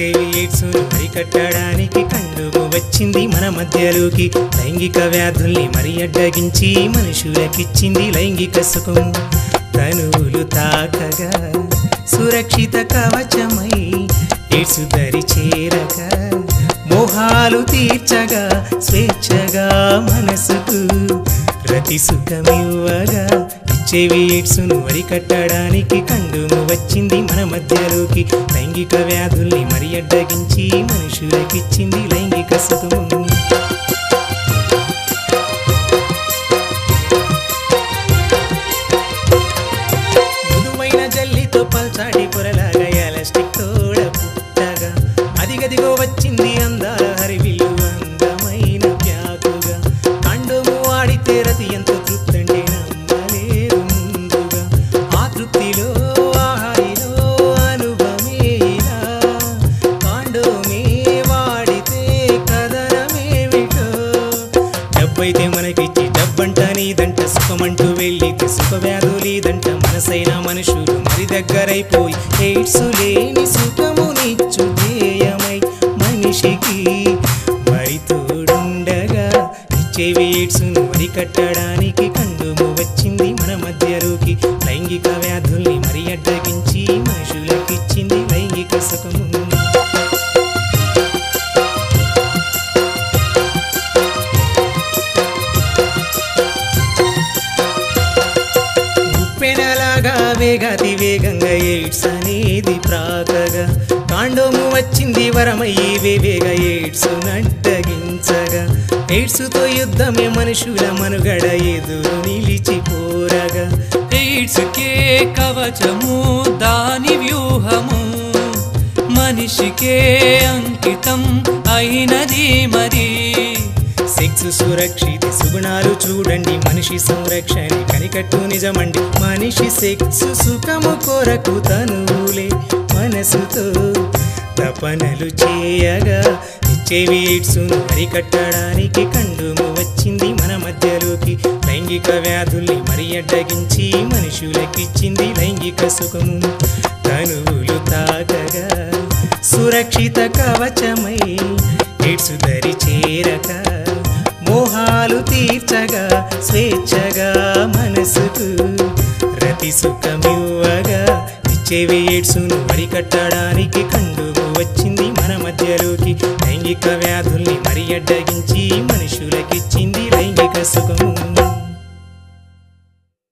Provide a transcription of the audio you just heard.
ఎయిడ్స్ను అరికట్టడానికి కండుము వచ్చింది మన మధ్యలోకి లైంగిక వ్యాధుల్ని మరి అడ్డగించి మనుషులకిచ్చింది లైంగిక సుఖం తనువులు తాకగా సురక్షిత కవచమై ఎయిడ్స్ దరి చేరక మోహాలు తీర్చగా స్వేచ్ఛగా మనసుకు రతి సుఖమివ్వగా ఇచ్చేవి ఎయిడ్స్ను అరికట్టడానికి కండుము వచ్చింది మన మధ్యలోకి లైంగిక వ్యాధుల్ని మరి అడ్డగించి మనుషులకిచ్చింది లైంగిక సుఖము మృదువైన జల్లితో పల్చాటి పొరలాగా ఎలాస్టిక్ తోడ పుట్టగా అదిగదిగో వచ్చింది అందాల హరివిల్లు అందమైన ప్యాకుగా కండుము వాడితే రతి ఎంతో తృప్తంటే నమ్మలేదు ముందుగా ఆ తృప్తిలో ఆహారిలో అనుభవమే ఇలా కాండోమే వాడితే కథనమేమిటో డబ్బైతే మనకిచ్చి డబ్బంట నీదంట సుఖమంటూ వెళ్ళితే సుఖ వ్యాధులేదంట మనసైన మనుషులు మరి దగ్గరైపోయి ఎయిడ్స్ లేని సుఖమునిచ్చు ధ్యేయమై మనిషికి మరి తోడుండగా ఇచ్చేవి ఎయిడ్స్ను అరికట్టడానికి కండుము వచ్చింది మన మధ్యలోకి లైంగిక వ్యాధుల్ని మరి అడ్డగించి మనుషులకిచ్చింది లైంగిక సుఖము ఉప్పెనలాగా వేగాతి వేగంగా ఎయిడ్స్ అనేది ప్రాకగా కాండోము వచ్చింది వరమయ్యి వేవేగ ఎయిడ్స్ నడ్డగించగా ఎయిడ్స్తో యుద్ధమే మనుషుల మనుగడ ఎదురు నిలిచిపోరగా ఎయిడ్స్కే కవచము దాని వ్యూహము మనిషికే అంకితం అయినది మరి సెక్స్ సురక్షిత సుగుణాలు చూడండి మనిషి సంరక్షణ కనికట్టు నిజమండి మనిషి సెక్స్ సుఖము కొరకు తనువులే మనసుతో తపనలు చేయగా ఇచ్చేవి ఎయిడ్స్ను అరికట్టడానికి కండుము వచ్చింది మన మధ్యలోకి లైంగిక వ్యాధుల్ని మరి అడ్డగించి మనుషులకిచ్చింది లైంగిక సుఖము తనువులు తాకగా సురక్షిత కవచమై ఎయిడ్స్ దరి చేరక మోహాలు తీర్చగా స్వేచ్ఛగా మనసుకు రతి సుఖమివ్వగా ఇచ్చేవి ఎయిడ్స్ను అరికట్టడానికి కండుము వచ్చింది మన మధ్యలోకి లైంగిక వ్యాధుల్ని మరి అడ్డగించి మనుషులకిచ్చింది లైంగిక సుఖము